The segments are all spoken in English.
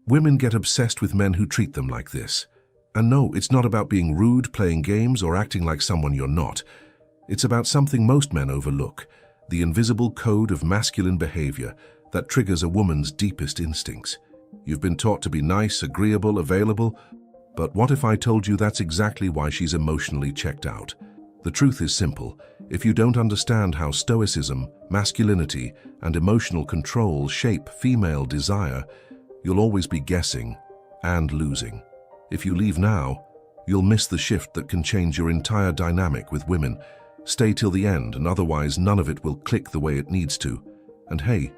Women get obsessed with men who treat them like this. And no, it's not about being rude, playing games, or acting like someone you're not. It's about something most men overlook, the invisible code of masculine behavior that triggers a woman's deepest instincts. You've been taught to be nice, agreeable, available, but what if I told you that's exactly why she's emotionally checked out? The truth is simple. If you don't understand how Stoicism, masculinity, and emotional control shape female desire, you'll always be guessing and losing. If you leave now, you'll miss the shift that can change your entire dynamic with women. Stay till the end, and otherwise none of it will click the way it needs to. And hey,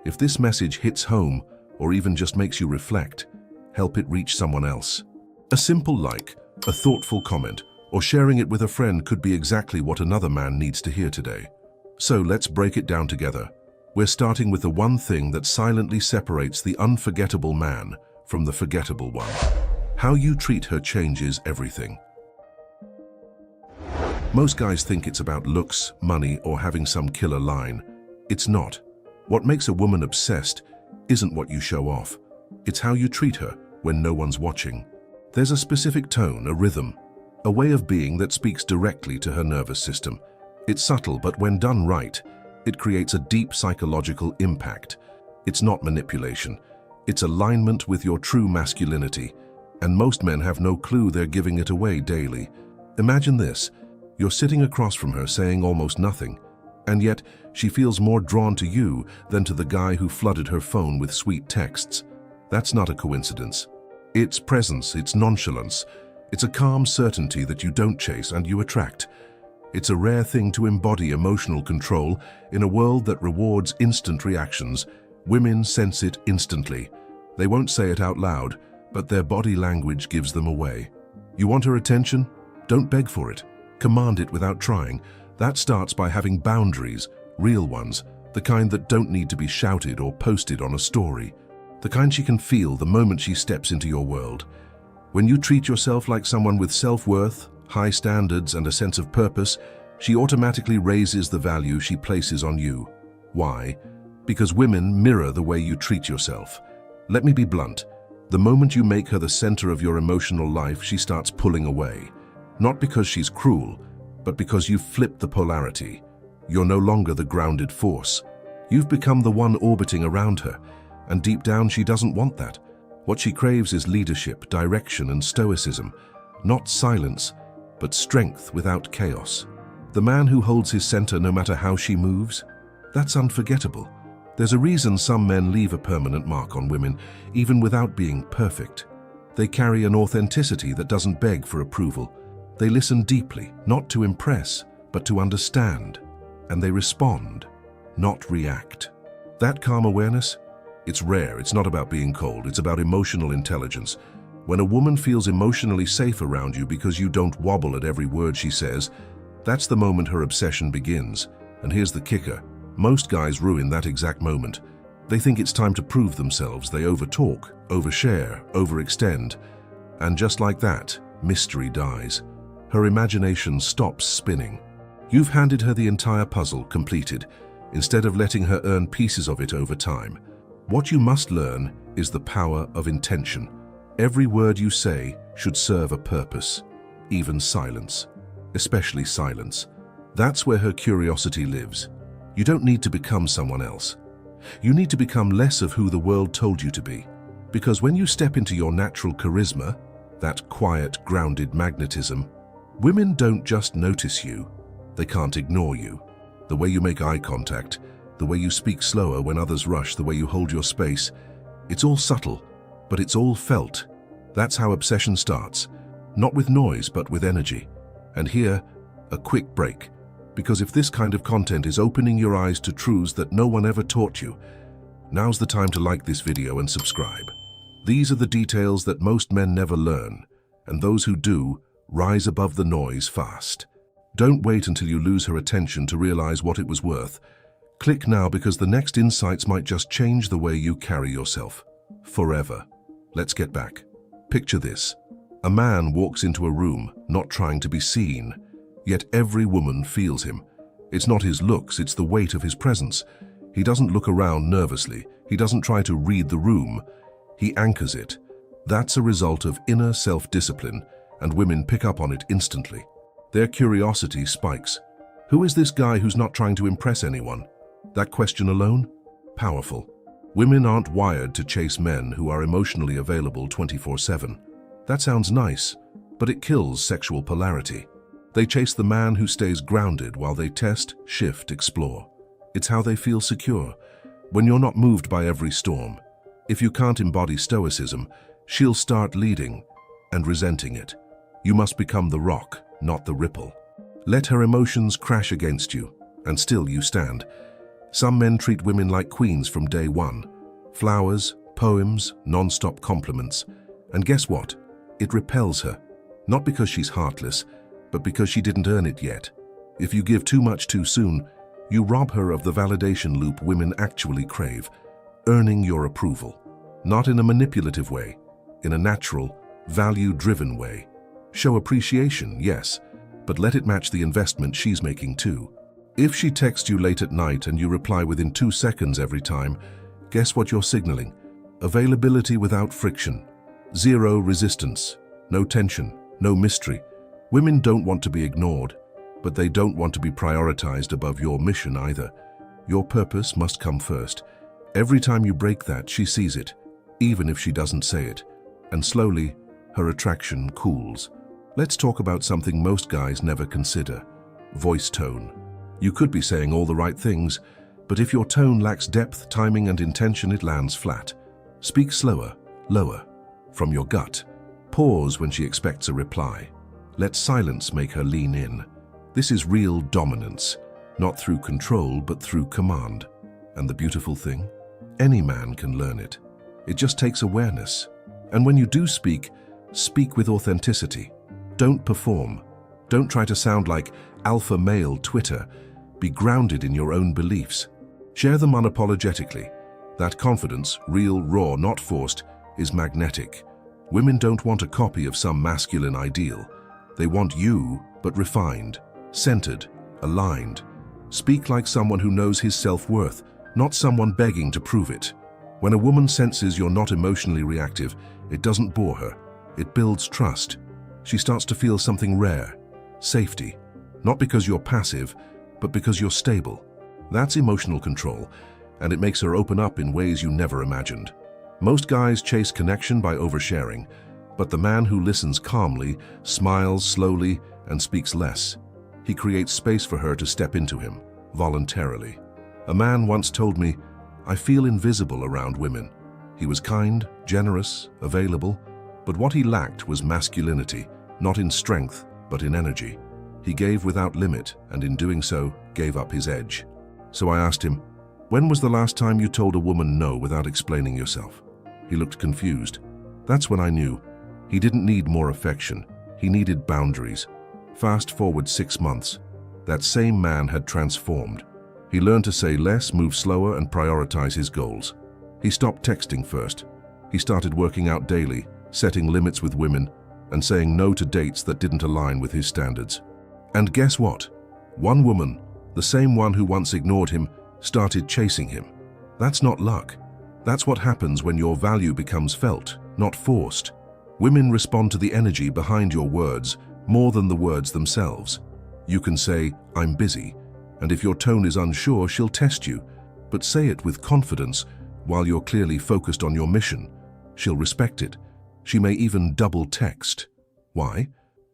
if this message hits home, or even just makes you reflect, help it reach someone else. A simple like, a thoughtful comment, or sharing it with a friend could be exactly what another man needs to hear today. So let's break it down together. We're starting with the one thing that silently separates the unforgettable man from the forgettable one. How you treat her changes everything. Most guys think it's about looks, money, or having some killer line. It's not. What makes a woman obsessed isn't what you show off. It's how you treat her when no one's watching. There's a specific tone, a rhythm, a way of being that speaks directly to her nervous system. It's subtle, but when done right, it creates a deep psychological impact. It's not manipulation. It's alignment with your true masculinity. And most men have no clue they're giving it away daily. Imagine this. You're sitting across from her saying almost nothing, and yet she feels more drawn to you than to the guy who flooded her phone with sweet texts. That's not a coincidence. It's presence, it's nonchalance. It's a calm certainty that you don't chase and you attract. It's a rare thing to embody emotional control in a world that rewards instant reactions. Women sense it instantly. They won't say it out loud, but their body language gives them away. You want her attention? Don't beg for it. Command it without trying. That starts by having boundaries, real ones, the kind that don't need to be shouted or posted on a story. The kind she can feel the moment she steps into your world. When you treat yourself like someone with self-worth, high standards, and a sense of purpose, she automatically raises the value she places on you. Why? Because women mirror the way you treat yourself. Let me be blunt. The moment you make her the center of your emotional life, she starts pulling away. Not because she's cruel, but because you've flipped the polarity. You're no longer the grounded force. You've become the one orbiting around her, and deep down she doesn't want that. What she craves is leadership, direction, and stoicism. Not silence, but strength without chaos. The man who holds his center no matter how she moves, that's unforgettable. There's a reason some men leave a permanent mark on women, even without being perfect. They carry an authenticity that doesn't beg for approval. They listen deeply, not to impress, but to understand. And they respond, not react. That calm awareness, it's rare. It's not about being cold. It's about emotional intelligence. When a woman feels emotionally safe around you because you don't wobble at every word she says, that's the moment her obsession begins. And here's the kicker. Most guys ruin that exact moment. They think it's time to prove themselves. They overtalk, overshare, overextend. And just like that, mystery dies. Her imagination stops spinning. You've handed her the entire puzzle completed, instead of letting her earn pieces of it over time. What you must learn is the power of intention. Every word you say should serve a purpose, even silence, especially silence. That's where her curiosity lives. You don't need to become someone else. You need to become less of who the world told you to be. Because when you step into your natural charisma, that quiet, grounded magnetism, women don't just notice you, they can't ignore you. The way you make eye contact, the way you speak slower when others rush, the way you hold your space, it's all subtle, but it's all felt. That's how obsession starts, not with noise, but with energy. And here, a quick break. Because if this kind of content is opening your eyes to truths that no one ever taught you, now's the time to like this video and subscribe. These are the details that most men never learn, and those who do rise above the noise fast. Don't wait until you lose her attention to realize what it was worth. Click now, because the next insights might just change the way you carry yourself. Forever. Let's get back. Picture this. A man walks into a room, not trying to be seen. Yet every woman feels him. It's not his looks, it's the weight of his presence. He doesn't look around nervously. He doesn't try to read the room. He anchors it. That's a result of inner self-discipline, and women pick up on it instantly. Their curiosity spikes. Who is this guy who's not trying to impress anyone? That question alone? Powerful. Women aren't wired to chase men who are emotionally available 24/7. That sounds nice, but it kills sexual polarity. They chase the man who stays grounded while they test, shift, explore. It's how they feel secure, when you're not moved by every storm. If you can't embody Stoicism, she'll start leading and resenting it. You must become the rock, not the ripple. Let her emotions crash against you, and still you stand. Some men treat women like queens from day one. Flowers, poems, non-stop compliments. And guess what? It repels her. Not because she's heartless, but because she didn't earn it yet. If you give too much too soon, you rob her of the validation loop women actually crave, earning your approval. Not in a manipulative way, in a natural, value-driven way. Show appreciation, yes, but let it match the investment she's making too. If she texts you late at night and you reply within 2 seconds every time, guess what you're signaling? Availability without friction. Zero resistance. No tension. No mystery. Women don't want to be ignored, but they don't want to be prioritized above your mission either. Your purpose must come first. Every time you break that, she sees it, even if she doesn't say it. And slowly, her attraction cools. Let's talk about something most guys never consider. Voice tone. You could be saying all the right things, but if your tone lacks depth, timing, and intention, it lands flat. Speak slower, lower, from your gut. Pause when she expects a reply. Let silence make her lean in. This is real dominance, not through control, but through command. And the beautiful thing? Any man can learn it. It just takes awareness. And when you do speak, speak with authenticity. Don't perform. Don't try to sound like alpha male Twitter. Be grounded in your own beliefs. Share them unapologetically. That confidence, real, raw, not forced, is magnetic. Women don't want a copy of some masculine ideal. They want you, but refined, centered, aligned. Speak like someone who knows his self-worth, not someone begging to prove it. When a woman senses you're not emotionally reactive, it doesn't bore her. It builds trust. She starts to feel something rare, safety. Not because you're passive, but because you're stable. That's emotional control, and it makes her open up in ways you never imagined. Most guys chase connection by oversharing, but the man who listens calmly, smiles slowly, and speaks less. He creates space for her to step into him, voluntarily. A man once told me, "I feel invisible around women." He was kind, generous, available, but what he lacked was masculinity, not in strength, but in energy. He gave without limit, and in doing so, gave up his edge. So I asked him, "When was the last time you told a woman no without explaining yourself?" He looked confused. That's when I knew. He didn't need more affection. He needed boundaries. Fast forward 6 months. That same man had transformed. He learned to say less, move slower, and prioritize his goals. He stopped texting first. He started working out daily, setting limits with women, and saying no to dates that didn't align with his standards. And guess what? One woman, the same one who once ignored him, started chasing him. That's not luck. That's what happens when your value becomes felt, not forced. Women respond to the energy behind your words more than the words themselves. You can say, "I'm busy," and if your tone is unsure, she'll test you. But say it with confidence while you're clearly focused on your mission. She'll respect it. She may even double text. Why?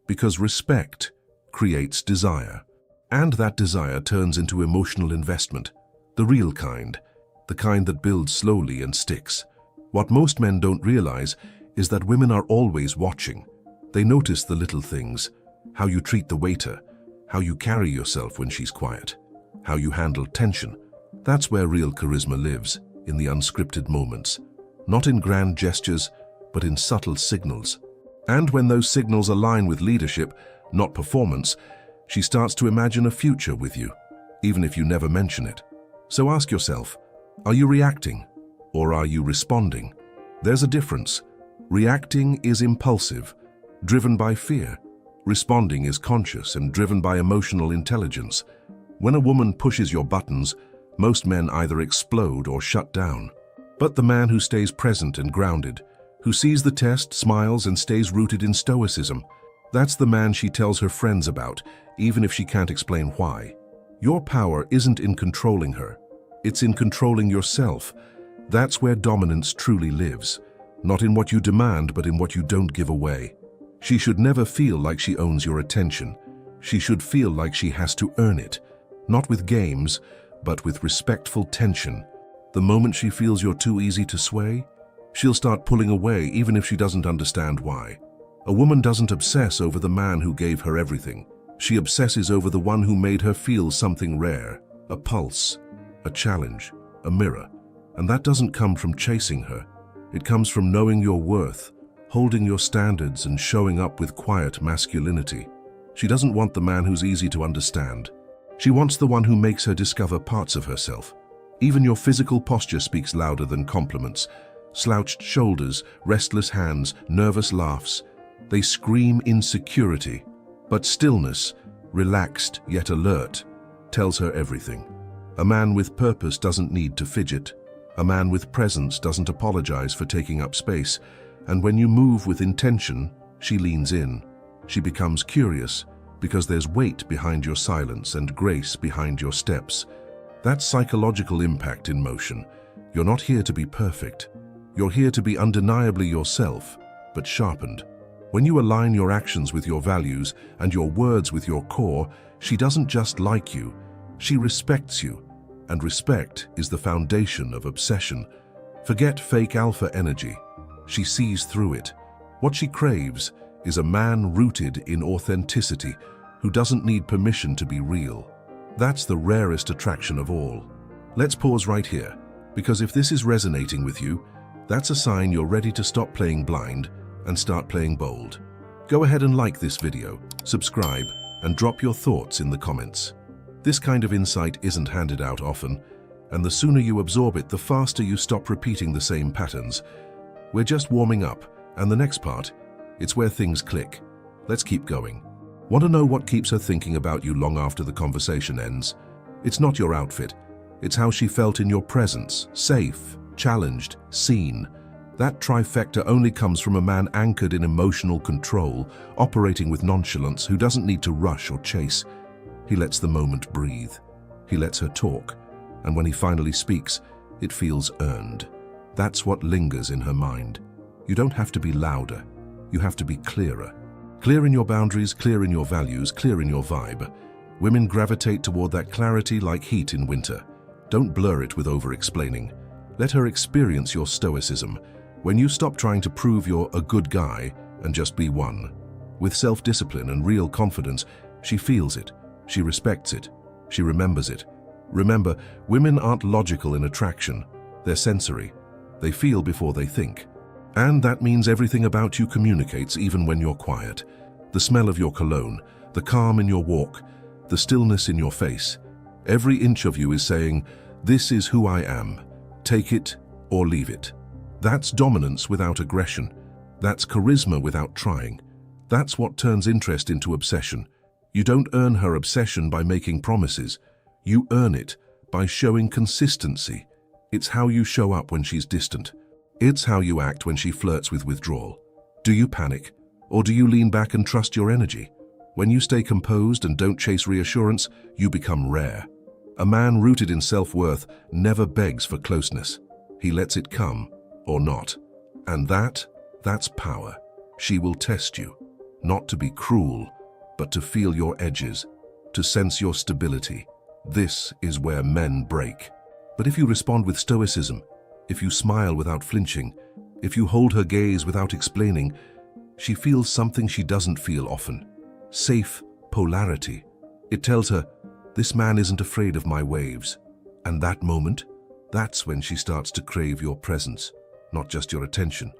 Because respect creates desire. And that desire turns into emotional investment. The real kind. The kind that builds slowly and sticks. What most men don't realize is that women are always watching. They notice the little things. How you treat the waiter. How you carry yourself when she's quiet. How you handle tension. That's where real charisma lives, in the unscripted moments. Not in grand gestures, but in subtle signals. And when those signals align with leadership, not performance, she starts to imagine a future with you, even if you never mention it. So ask yourself, are you reacting or are you responding? There's a difference. Reacting is impulsive, driven by fear. Responding is conscious and driven by emotional intelligence. When a woman pushes your buttons, most men either explode or shut down. But the man who stays present and grounded, who sees the test, smiles, and stays rooted in stoicism, that's the man she tells her friends about, even if she can't explain why. Your power isn't in controlling her. It's in controlling yourself. That's where dominance truly lives. Not in what you demand, but in what you don't give away. She should never feel like she owns your attention. She should feel like she has to earn it. Not with games, but with respectful tension. The moment she feels you're too easy to sway, she'll start pulling away even if she doesn't understand why. A woman doesn't obsess over the man who gave her everything. She obsesses over the one who made her feel something rare, a pulse, a challenge, a mirror. And that doesn't come from chasing her. It comes from knowing your worth, holding your standards, and showing up with quiet masculinity. She doesn't want the man who's easy to understand. She wants the one who makes her discover parts of herself. Even your physical posture speaks louder than compliments. Slouched shoulders, restless hands, nervous laughs. They scream insecurity. But stillness, relaxed yet alert, tells her everything. A man with purpose doesn't need to fidget. A man with presence doesn't apologize for taking up space. And when you move with intention, she leans in. She becomes curious, because there's weight behind your silence and grace behind your steps. That's psychological impact in motion. You're not here to be perfect. You're here to be undeniably yourself, but sharpened. When you align your actions with your values and your words with your core, she doesn't just like you, she respects you. And respect is the foundation of obsession. Forget fake alpha energy. She sees through it. What she craves is a man rooted in authenticity who doesn't need permission to be real. That's the rarest attraction of all. Let's pause right here, because if this is resonating with you, that's a sign you're ready to stop playing blind and start playing bold. Go ahead and like this video, subscribe, and drop your thoughts in the comments. This kind of insight isn't handed out often, and the sooner you absorb it, the faster you stop repeating the same patterns. We're just warming up, and the next part, it's where things click. Let's keep going. Want to know what keeps her thinking about you long after the conversation ends? It's not your outfit. It's how she felt in your presence, safe, challenged, seen. That trifecta only comes from a man anchored in emotional control, operating with nonchalance, who doesn't need to rush or chase. He lets the moment breathe. He lets her talk. And when he finally speaks, it feels earned. That's what lingers in her mind. You don't have to be louder. You have to be clearer. Clear in your boundaries, clear in your values, clear in your vibe. Women gravitate toward that clarity like heat in winter. Don't blur it with over-explaining. Let her experience your stoicism. When you stop trying to prove you're a good guy and just be one. With self-discipline and real confidence, she feels it, she respects it, she remembers it. Remember, women aren't logical in attraction. They're sensory. They feel before they think. And that means everything about you communicates even when you're quiet. The smell of your cologne, the calm in your walk, the stillness in your face. Every inch of you is saying, "This is who I am. Take it or leave it." That's dominance without aggression. That's charisma without trying. That's what turns interest into obsession. You don't earn her obsession by making promises. You earn it by showing consistency. It's how you show up when she's distant. It's how you act when she flirts with withdrawal. Do you panic, or do you lean back and trust your energy? When you stay composed and don't chase reassurance, you become rare. A man rooted in self-worth never begs for closeness. He lets it come, or not. And that's power. She will test you, not to be cruel, but to feel your edges, to sense your stability. This is where men break. But if you respond with stoicism, if you smile without flinching, if you hold her gaze without explaining, she feels something she doesn't feel often. Safe polarity. It tells her, this man isn't afraid of my waves. And that moment, that's when she starts to crave your presence, not just your attention.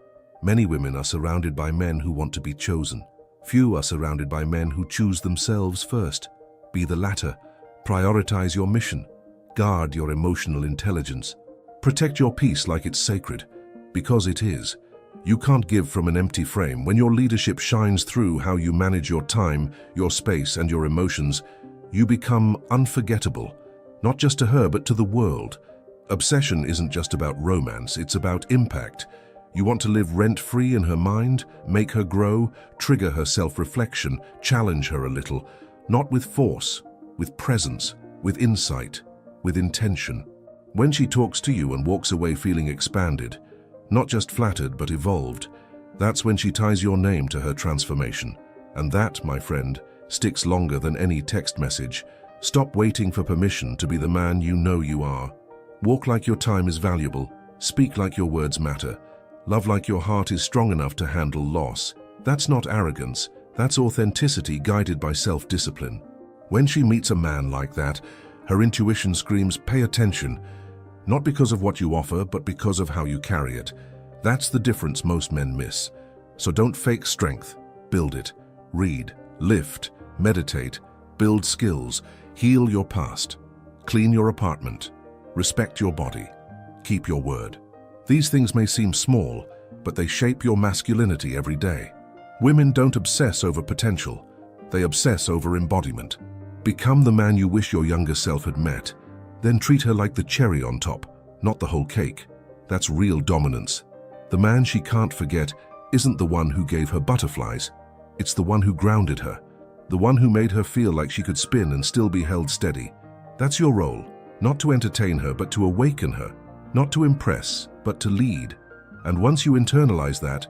Many women are surrounded by men who want to be chosen. Few are surrounded by men who choose themselves first. Be the latter. Prioritize your mission. Guard your emotional intelligence. Protect your peace like it's sacred, because it is. You can't give from an empty frame. When your leadership shines through how you manage your time, your space, and your emotions, you become unforgettable, not just to her, but to the world. Obsession isn't just about romance, it's about impact. You want to live rent-free in her mind, make her grow, trigger her self-reflection, challenge her a little, not with force, with presence, with insight, with intention. When she talks to you and walks away feeling expanded, not just flattered but evolved, that's when she ties your name to her transformation. And that, my friend, sticks longer than any text message. Stop waiting for permission to be the man you know you are. Walk like your time is valuable, speak like your words matter, love like your heart is strong enough to handle loss. That's not arrogance, that's authenticity guided by self-discipline. When she meets a man like that, her intuition screams, pay attention, not because of what you offer, but because of how you carry it. That's the difference most men miss. So don't fake strength, build it. Read, lift, meditate, build skills, heal your past, clean your apartment, respect your body, keep your word. These things may seem small, but they shape your masculinity every day. Women don't obsess over potential, they obsess over embodiment. Become the man you wish your younger self had met, then treat her like the cherry on top, not the whole cake. That's real dominance. The man she can't forget isn't the one who gave her butterflies, it's the one who grounded her, the one who made her feel like she could spin and still be held steady. That's your role, not to entertain her but to awaken her, not to impress but to lead. And once you internalize that,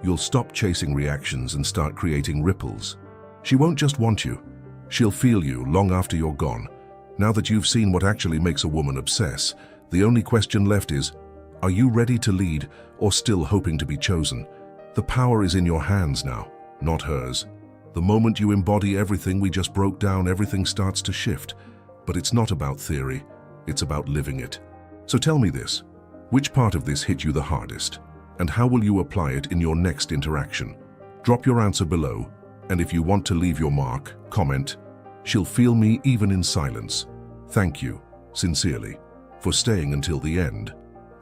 you'll stop chasing reactions and start creating ripples. She won't just want you, she'll feel you long after you're gone. Now that you've seen what actually makes a woman obsess, the only question left is, are you ready to lead or still hoping to be chosen? The power is in your hands now, not hers. The moment you embody everything we just broke down, everything starts to shift. But it's not about theory, it's about living it. So tell me this, which part of this hit you the hardest? And how will you apply it in your next interaction? Drop your answer below, and if you want to leave your mark, comment, "She'll feel me even in silence." Thank you, sincerely, for staying until the end.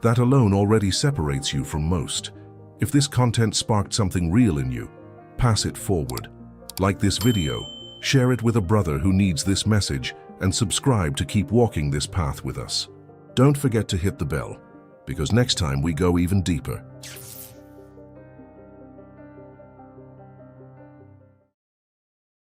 That alone already separates you from most. If this content sparked something real in you, pass it forward. Like this video, share it with a brother who needs this message, and subscribe to keep walking this path with us. Don't forget to hit the bell, because next time we go even deeper.